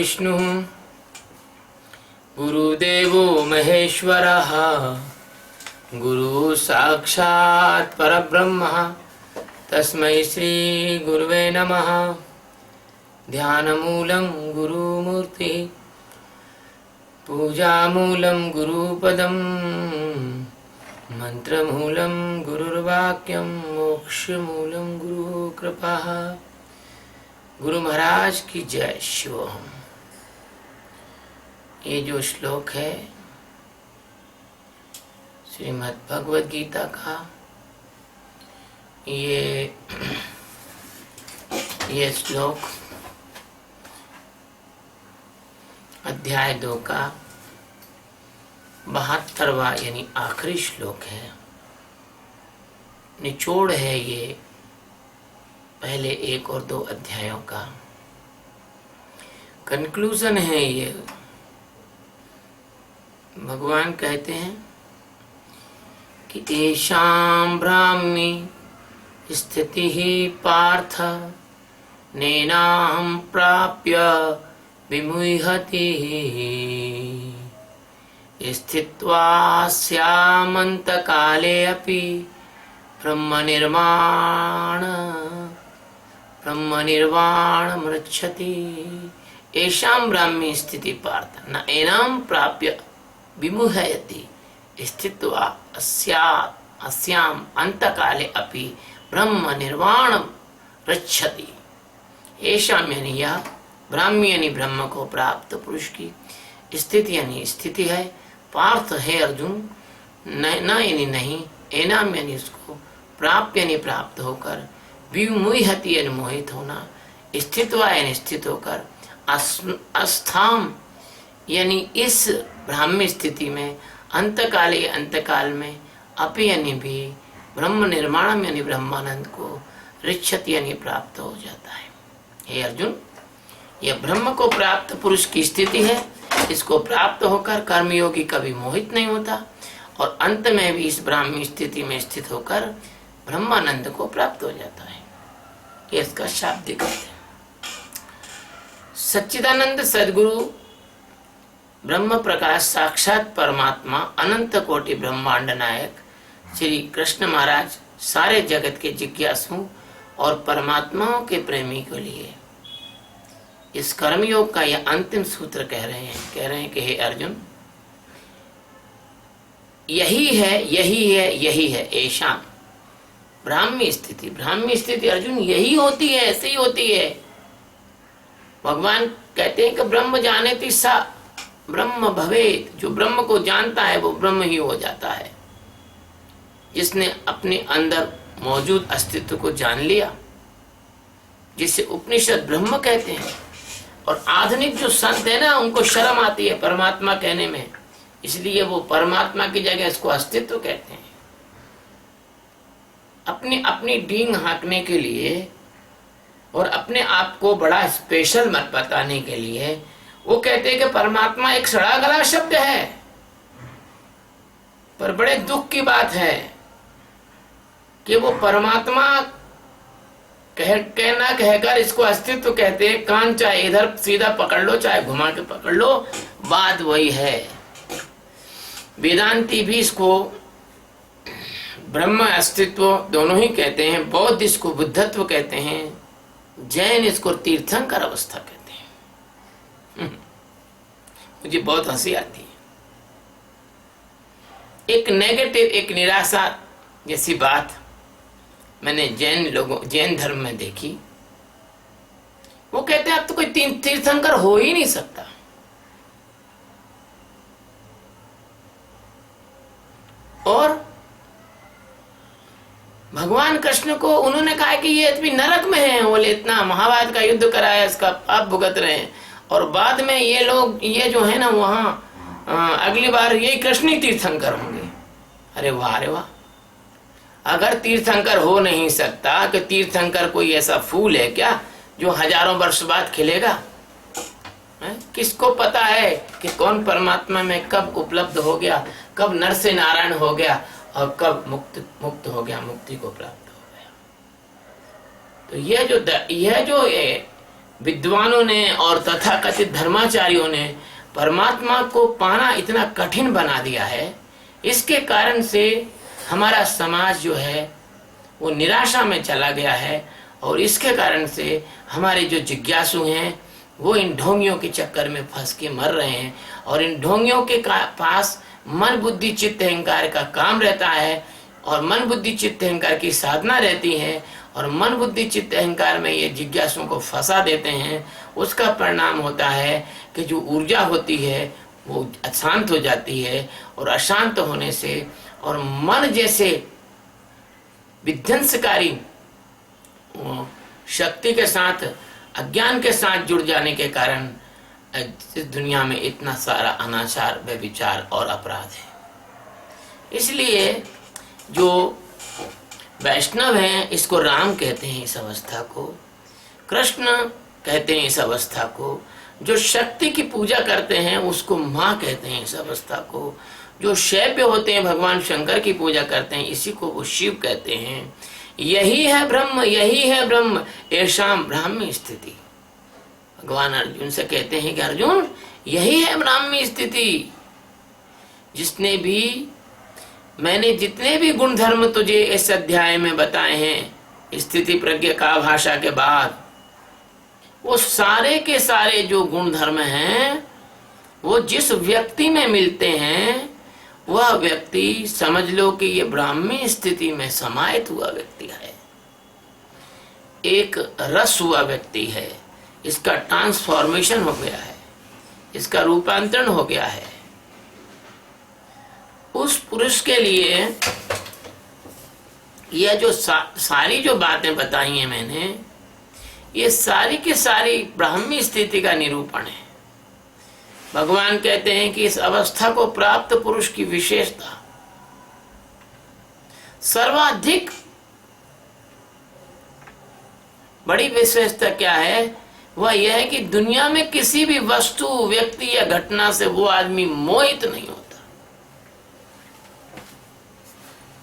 विष्णुः गुरुदेवो महेश्वरः गुरु साक्षात् परब्रह्म तस्मै श्री गुरुवे नमः। ध्यानमूलं गुरुमूर्ति पूजामूलं गुरुपदं मंत्रमूलं गुरुर्वाक्यं मोक्षमूलं गुरुकृपा। गुरु महाराज की जय। शिवोहम। ये जो श्लोक है श्रीमद् भगवद गीता का, ये श्लोक अध्याय 2 का 72वां यानी आखिरी श्लोक है। निचोड़ है ये पहले 1 और 2 अध्यायों का। कंक्लूजन है ये। भगवान कहते हैं कि एषां ब्राह्मी स्थिति ही पार्थ नैनाहं प्राप्य विमुह्यति स्थित्वा स्यामन्तकाले अपि ब्रह्मनिर्वाणमृच्छति। एषां ब्राह्मी स्थिति पार्थ न एनां प्राप्य विमुह्यति स्थित्वा अस्याम् अंतकाले अपि ब्रह्मनिर्वाणं रक्षति। एषां यानी यह, ब्राह्मी यानी ब्रह्म को प्राप्त पुरुष की, स्थिति यानी स्थिति है, पार्थ है अर्जुन, न यानी नहीं, एनाम यानी उसको, प्राप्त यानी प्राप्त होकर, विमुह्यति यानी मोहित होना, स्थित्वा यानी स्थित होकर, अस्थाम यानी इस ब्राह्मी स्थिति में, अंतकाले अंतकाल में, अपि यानी भी, ब्रह्म निर्माणम यानी ब्रह्मानंद को, ऋच्छति यानी प्राप्त हो जाता है। हे अर्जुन, यह ब्रह्म को प्राप्त पुरुष की स्थिति है। इसको प्राप्त होकर कर्मयोगी कभी मोहित नहीं होता और अंत में भी इस ब्राह्मी स्थिति में स्थित होकर ब्रह्मानंद को प्राप्त हो जाता है। ये इसका शाब्दिक अर्थ है। सच्चिदानंद सद्गुरु ब्रह्म प्रकाश साक्षात परमात्मा अनंत कोटि ब्रह्मांड नायक श्री कृष्ण महाराज सारे जगत के जिज्ञासु और परमात्माओं के प्रेमी के लिए इस कर्मयोग का यह अंतिम सूत्र कह रहे हैं कि हे अर्जुन, यही है ऐशा ब्राह्मी स्थिति अर्जुन यही होती है, ऐसे ही होती है। भगवान कहते हैं कि ब्रह्म जानेति सा ब्रह्म भवेत्। जो ब्रह्म को जानता है वो ब्रह्म ही हो जाता है। जिसने अपने अंदर मौजूद अस्तित्व को जान लिया, जिसे उपनिषद ब्रह्म कहते हैं। और आधुनिक जो संत है ना, उनको शर्म आती है परमात्मा कहने में, इसलिए वो परमात्मा की जगह इसको अस्तित्व कहते हैं। अपनी डींग हाँकने के लिए और अपने आप को बड़ा स्पेशल मत बताने के लिए वो कहते हैं कि परमात्मा एक सड़ा गला शब्द है। पर बड़े दुख की बात है कि वो परमात्मा कहना कहकर इसको अस्तित्व कहते हैं। कान चाहे इधर सीधा पकड़ लो, चाहे घुमा के पकड़ लो, बात वही है। वेदांती भी इसको ब्रह्म अस्तित्व दोनों ही कहते हैं। बौद्ध इसको बुद्धत्व कहते हैं। जैन इसको तीर्थंकर अवस्था कहते हैं। मुझे बहुत हंसी आती है। एक नेगेटिव, एक निराशा जैसी बात मैंने जैन धर्म में देखी। वो कहते हैं अब तो कोई तीर्थंकर हो ही नहीं सकता। और भगवान कृष्ण को उन्होंने कहा कि ये अभी नरक में है, बोले इतना महाभारत का युद्ध कराया, इसका पाप भुगत रहे हैं। और बाद में ये लोग, ये जो है ना वहां अगली बार ये कृष्ण ही तीर्थंकर होंगे। अरे वाह, अरे वाह। अगर तीर्थंकर हो नहीं सकता कि तीर्थंकर कोई ऐसा फूल है क्या जो हजारों वर्ष बाद खिलेगा? किसको पता है कि कौन परमात्मा में कब उपलब्ध हो गया, कब नर से नारायण हो गया और कब मुक्त हो गया, मुक्ति को प्राप्त हो गया। तो यह जो विद्वानों ने और तथाकथित धर्माचार्यों ने परमात्मा को पाना इतना कठिन बना दिया है। इसके कारण से हमारा समाज जो है वो निराशा में चला गया है, और इसके कारण से हमारे जो जिज्ञासु हैं वो इन ढोंगियों के चक्कर में फंस के मर रहे हैं, और इन ढोंगियों के पास मन बुद्धि चित्त अहंकार का काम रहता है, और मन बुद्धि चित्त अहंकार की साधना रहती है, और मन बुद्धि चित्त अहंकार में ये जिज्ञासुओं को फंसा देते हैं। उसका परिणाम होता है कि जो ऊर्जा होती है वो अशांत हो जाती है, और अशांत होने से और मन जैसे विध्वंसकारी शक्ति के साथ अज्ञान के साथ जुड़ जाने के कारण इस दुनिया में इतना सारा अनाचार, व्यभिचार और अपराध है। इसलिए जो वैष्णव हैं इसको राम कहते हैं, इस अवस्था को कृष्ण कहते हैं, इस अवस्था को जो शक्ति की पूजा करते हैं उसको माँ कहते हैं, इस अवस्था को जो शैव्य होते हैं भगवान शंकर की पूजा करते हैं इसी को वो शिव कहते हैं। यही है ब्रह्म, यही है ब्रह्म, ऐशाम ब्राह्मी स्थिति। भगवान अर्जुन से कहते हैं कि अर्जुन यही है ब्राह्मी स्थिति। जिसने भी मैंने जितने भी गुण धर्म तुझे इस अध्याय में बताए हैं स्थिति प्रज्ञा का भाषा के बाद, वो सारे के सारे जो गुण धर्म हैं वो जिस व्यक्ति में मिलते हैं वह व्यक्ति समझ लो कि ये ब्राह्मी स्थिति में समाहित हुआ व्यक्ति है, एक रस हुआ व्यक्ति है, इसका ट्रांसफॉर्मेशन हो गया है, इसका रूपांतरण हो गया है। उस पुरुष के लिए यह जो सारी जो बातें बताई हैं मैंने, ये सारी की सारी ब्राह्मी स्थिति का निरूपण है। भगवान कहते हैं कि इस अवस्था को प्राप्त पुरुष की विशेषता सर्वाधिक बड़ी विशेषता क्या है, वह यह है कि दुनिया में किसी भी वस्तु, व्यक्ति या घटना से वो आदमी मोहित नहीं होता।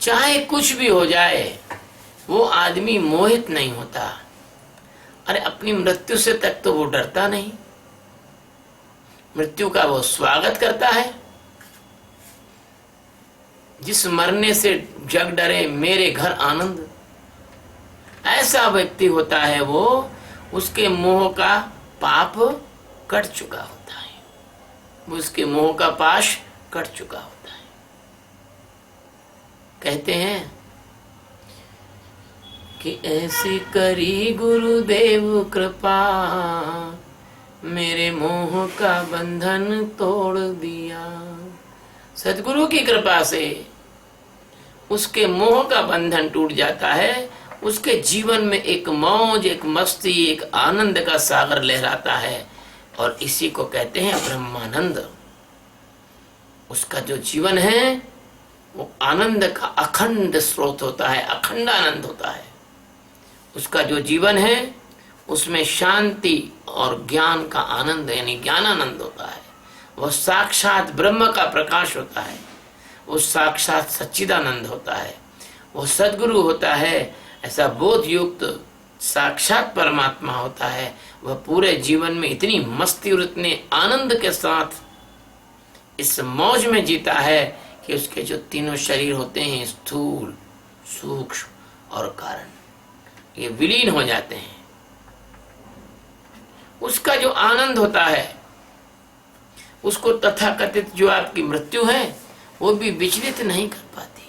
चाहे कुछ भी हो जाए वो आदमी मोहित नहीं होता। अरे अपनी मृत्यु से तक तो वो डरता नहीं, मृत्यु का वो स्वागत करता है। जिस मरने से जग डरे मेरे घर आनंद, ऐसा व्यक्ति होता है वो, उसके मोह का पाप कट चुका होता है, उसके मोह का पाश कट चुका होता है। कहते हैं कि ऐसी करी गुरुदेव कृपा, मेरे मोह का बंधन तोड़ दिया। सदगुरु की कृपा से उसके मोह का बंधन टूट जाता है, उसके जीवन में एक मौज, एक मस्ती, एक आनंद का सागर लहराता है, और इसी को कहते हैं ब्रह्मानंद। उसका जो जीवन है वो आनंद का अखंड स्रोत होता है, अखंड आनंद होता है। उसका जो जीवन है उसमें शांति और ज्ञान का आनंद यानी ज्ञानानंद होता है। वह साक्षात ब्रह्म का प्रकाश होता है, वो साक्षात सच्चिदानंद होता है, वो सद्गुरु होता है, ऐसा बोध युक्त साक्षात परमात्मा होता है। वह पूरे जीवन में इतनी मस्ती और इतने आनंद के साथ इस मौज में जीता है कि उसके जो तीनों शरीर होते हैं, स्थूल, सूक्ष्म और कारण, ये विलीन हो जाते हैं। उसका जो आनंद होता है उसको तथाकथित जो आपकी मृत्यु है वो भी विचलित नहीं कर पाती,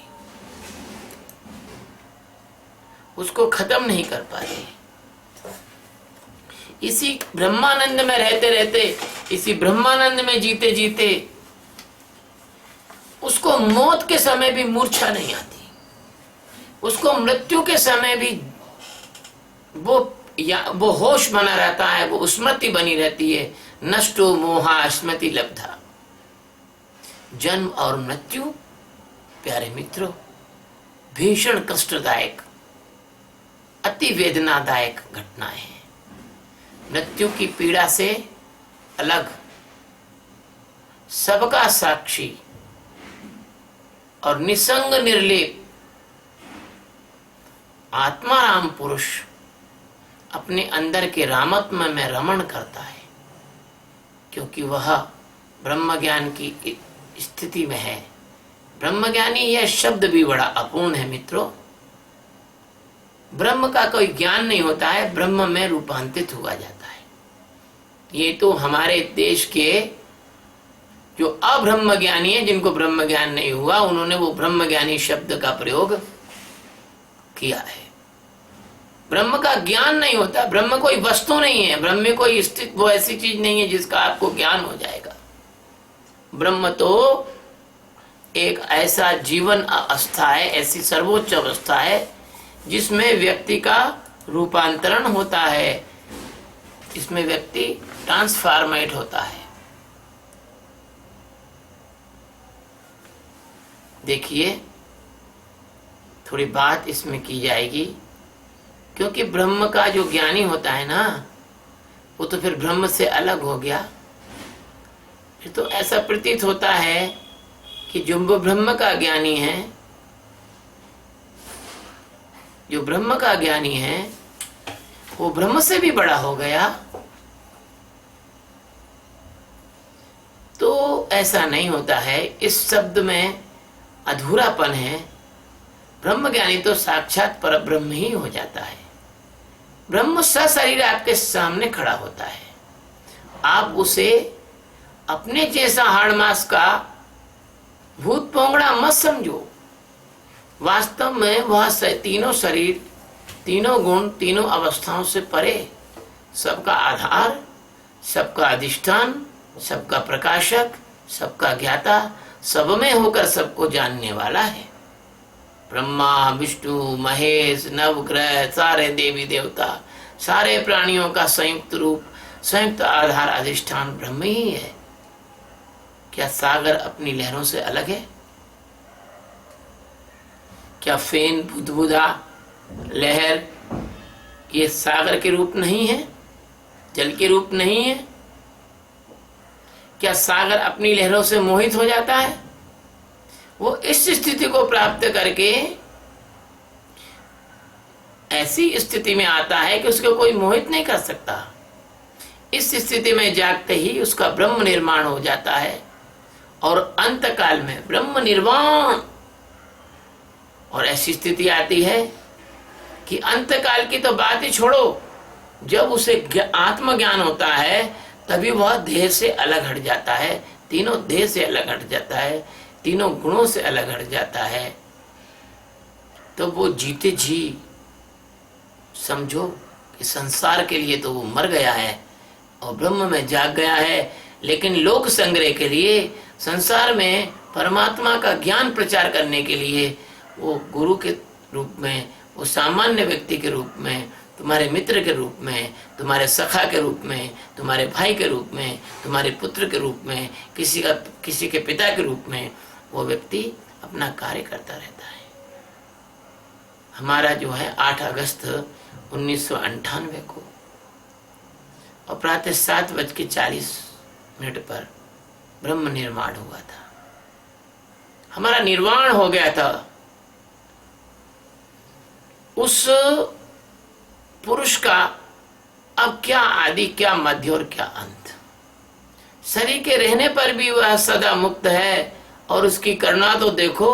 उसको खत्म नहीं कर पाती। इसी ब्रह्मानंद में रहते रहते, इसी ब्रह्मानंद में जीते जीते उसको मौत के समय भी मूर्छा नहीं आती, उसको मृत्यु के समय भी वो होश बना रहता है, वो स्मृति बनी रहती है। नष्टो मोहा स्मृति लब्धा। जन्म और मृत्यु प्यारे मित्रों भीषण कष्टदायक, अति वेदनादायक घटनाएं हैं। मृत्यु की पीड़ा से अलग सबका साक्षी और निसंग निर्लेप आत्माराम पुरुष अपने अंदर के रामत्म में रमण करता है, क्योंकि वह ब्रह्म ज्ञान की स्थिति में है। ब्रह्मज्ञानी यह शब्द भी बड़ा अपूर्ण है मित्रों। ब्रह्म का कोई ज्ञान नहीं होता है, ब्रह्म में रूपांतरित हुआ जाता है। ये तो हमारे देश के जो अब्रह्म ज्ञानी है, जिनको ब्रह्म ज्ञान नहीं हुआ, उन्होंने वो ब्रह्म ज्ञानी शब्द का प्रयोग किया है। ब्रह्म का ज्ञान नहीं होता, ब्रह्म कोई वस्तु नहीं है, ब्रह्म में कोई स्थित वो ऐसी चीज नहीं है जिसका आपको ज्ञान हो जाएगा। ब्रह्म तो एक ऐसा जीवन अवस्था है, ऐसी सर्वोच्च अवस्था है जिसमें व्यक्ति का रूपांतरण होता है, इसमें व्यक्ति ट्रांसफॉर्मेट होता है। देखिए, थोड़ी बात इसमें की जाएगी, क्योंकि ब्रह्म का जो ज्ञानी होता है ना, वो तो फिर ब्रह्म से अलग हो गया। फिर तो ऐसा प्रतीत होता है कि जो ब्रह्म का ज्ञानी है, जो ब्रह्म का ज्ञानी है, वो ब्रह्म से भी बड़ा हो गया। तो ऐसा नहीं होता है, इस शब्द में अधूरापन है। ब्रह्म ज्ञानी तो साक्षात पर ब्रह्म ही हो जाता है। ब्रह्म सशरीर आपके सामने खड़ा होता है, आप उसे अपने जैसा हाड़ मास का भूत पोंगड़ा मत समझो। वास्तव में वह तीनों शरीर, तीनों गुण, तीनों अवस्थाओं से परे, सबका आधार, सबका अधिष्ठान, सबका प्रकाशक, सबका ज्ञाता, सब में होकर सबको जानने वाला है। ब्रह्मा, विष्णु, महेश, नवग्रह, सारे देवी देवता, सारे प्राणियों का संयुक्त रूप, संयुक्त आधार, अधिष्ठान ब्रह्म ही है। क्या सागर अपनी लहरों से अलग है? क्या फेन, बुदबुदा, लहर ये सागर के रूप नहीं है, जल के रूप नहीं है? क्या सागर अपनी लहरों से मोहित हो जाता है? वो इस स्थिति को प्राप्त करके ऐसी स्थिति में आता है कि उसको कोई मोहित नहीं कर सकता। इस स्थिति में जागते ही उसका ब्रह्म निर्माण हो जाता है, और अंत काल में ब्रह्म निर्वाण। और ऐसी स्थिति आती है कि अंत काल की तो बात ही छोड़ो, जब उसे आत्मज्ञान होता है तभी वह देह से अलग हट जाता है, तीनों देह से अलग हट जाता है, तीनों गुणों से अलग हट जाता है। तो वो जीते जी समझो कि संसार के लिए तो वो मर गया है और ब्रह्म में जाग गया है, लेकिन लोक संग्रह के लिए, संसार में परमात्मा का ज्ञान प्रचार करने के लिए वो गुरु के रूप में, वो सामान्य व्यक्ति के रूप में, तुम्हारे मित्र के रूप में, तुम्हारे सखा के रूप में, तुम्हारे भाई के रूप में, तुम्हारे पुत्र के रूप में, किसी के पिता के रूप में वो व्यक्ति अपना कार्य करता रहता है। हमारा जो है 8 अगस्त 1998 को और प्रातः 7:40 पर ब्रह्म निर्माण हुआ था। हमारा निर्वाण हो गया था। उस पुरुष का अब क्या आदि, क्या मध्य और क्या अंत। शरीर के रहने पर भी वह सदा मुक्त है, और उसकी करुणा तो देखो,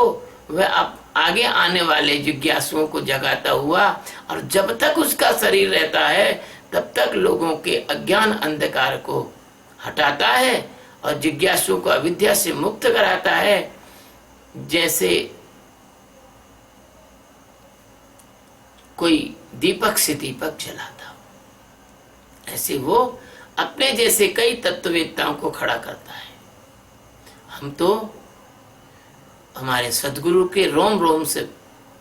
वह अब आगे आने वाले जिज्ञासुओं को जगाता हुआ, और जब तक उसका शरीर रहता है तब तक लोगों के अज्ञान अंधकार को हटाता है और जिज्ञासुओं को अविद्या से मुक्त कराता है। जैसे कोई दीपक से दीपक जलाता हो, ऐसे वो अपने जैसे कई तत्ववेत्ताओं को खड़ा करता है। हम तो हमारे सदगुरु के रोम रोम से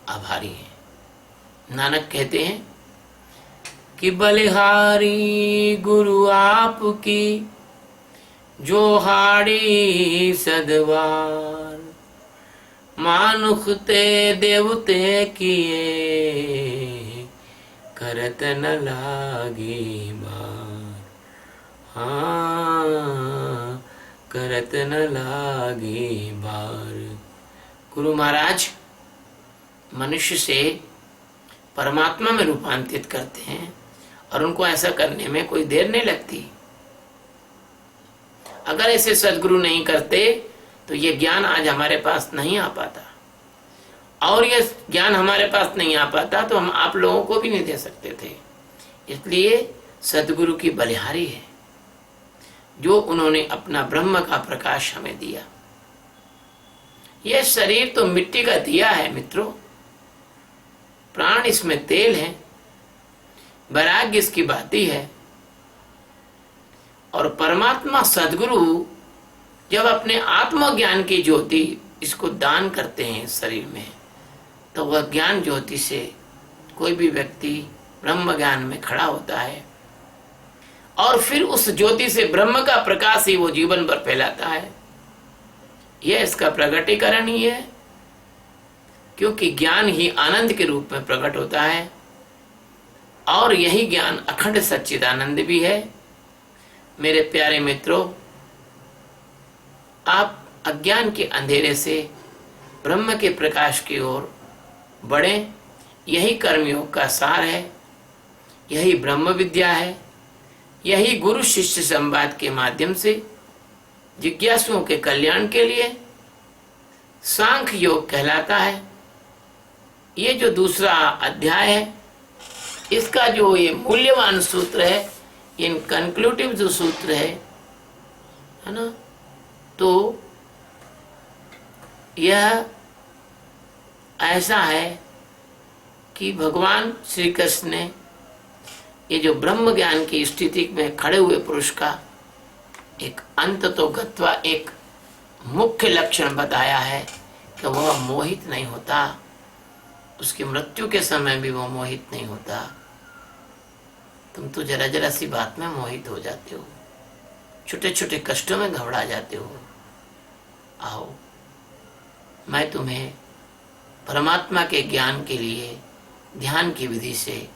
आभारी हैं। नानक कहते हैं कि बलिहारी गुरु आपकी जो हाड़ी सदवार, मानुख ते देवते किए करत न लागी बार। हाँ, करत न लागी बार। गुरु महाराज मनुष्य से परमात्मा में रूपांतरित करते हैं और उनको ऐसा करने में कोई देर नहीं लगती। अगर ऐसे सदगुरु नहीं करते तो ये ज्ञान आज हमारे पास नहीं आ पाता, और ये ज्ञान हमारे पास नहीं आ पाता तो हम आप लोगों को भी नहीं दे सकते थे। इसलिए सदगुरु की बलिहारी है जो उन्होंने अपना ब्रह्म का प्रकाश हमें दिया। यह शरीर तो मिट्टी का दिया है मित्रों, प्राण इसमें तेल है, वैराग्य इसकी बाती है। और परमात्मा सदगुरु जब अपने आत्मज्ञान की ज्योति इसको दान करते हैं शरीर में, तो वह ज्ञान ज्योति से कोई भी व्यक्ति ब्रह्म ज्ञान में खड़ा होता है, और फिर उस ज्योति से ब्रह्म का प्रकाश ही वो जीवन भर फैलाता है। यह इसका प्रगटीकरण ही है, क्योंकि ज्ञान ही आनंद के रूप में प्रकट होता है, और यही ज्ञान अखंड सच्चिदानंद भी है। मेरे प्यारे मित्रों, आप अज्ञान के अंधेरे से ब्रह्म के प्रकाश की ओर बढ़ें। यही कर्मयोग का सार है, यही ब्रह्म विद्या है, यही गुरु शिष्य संवाद के माध्यम से जिज्ञासुओं के कल्याण के लिए सांख्य योग कहलाता है। ये जो दूसरा अध्याय है, इसका जो ये मूल्यवान सूत्र है, इन कंक्लूटिव जो सूत्र है ना, तो यह ऐसा है कि भगवान श्री कृष्ण ने ये जो ब्रह्म ज्ञान की स्थिति में खड़े हुए पुरुष का एक अंत तो गत्वा एक मुख्य लक्षण बताया है कि वह मोहित नहीं होता, उसकी मृत्यु के समय भी वह मोहित नहीं होता। तुम तो जरा जरा सी बात में मोहित हो जाते हो, छोटे छोटे कष्टों में घबरा जाते हो। आओ, मैं तुम्हें परमात्मा के ज्ञान के लिए ध्यान की विधि से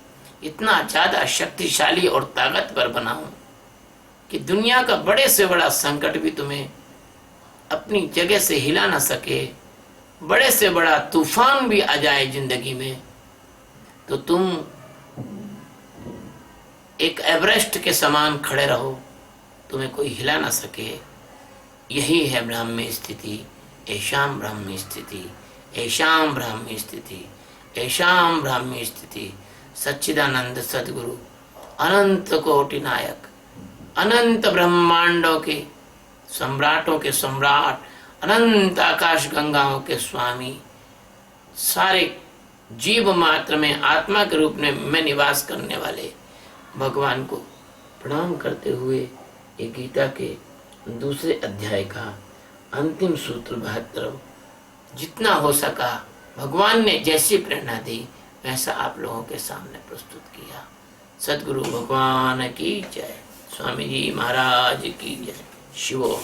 इतना ज्यादा शक्तिशाली और ताकतवर बनाऊं कि दुनिया का बड़े से बड़ा संकट भी तुम्हें अपनी जगह से हिला ना सके, बड़े से बड़ा तूफान भी आ जाए जिंदगी में तो तुम एक एवरेस्ट के समान खड़े रहो, तुम्हें कोई हिला ना सके। यही है ब्राह्मी स्थिति, ऐशाम ब्राह्मी स्थिति, ऐशाम ब्राह्मी स्थिति, ऐशाम ब्राह्मी स्थिति। सच्चिदानंद सदगुरु अनंत कोटि नायक, अनंत ब्रह्मांडों के सम्राटों के सम्राट, अनंत आकाश गंगाओं के स्वामी, सारे जीव मात्र में आत्मा के रूप में निवास करने वाले भगवान को प्रणाम करते हुए ये गीता के दूसरे अध्याय का अंतिम सूत्र 72 जितना हो सका भगवान ने जैसी प्रेरणा दी वैसा आप लोगों के सामने प्रस्तुत किया। सद्गुरु भगवान की जय, स्वामी जी महाराज की जय। शिवोम।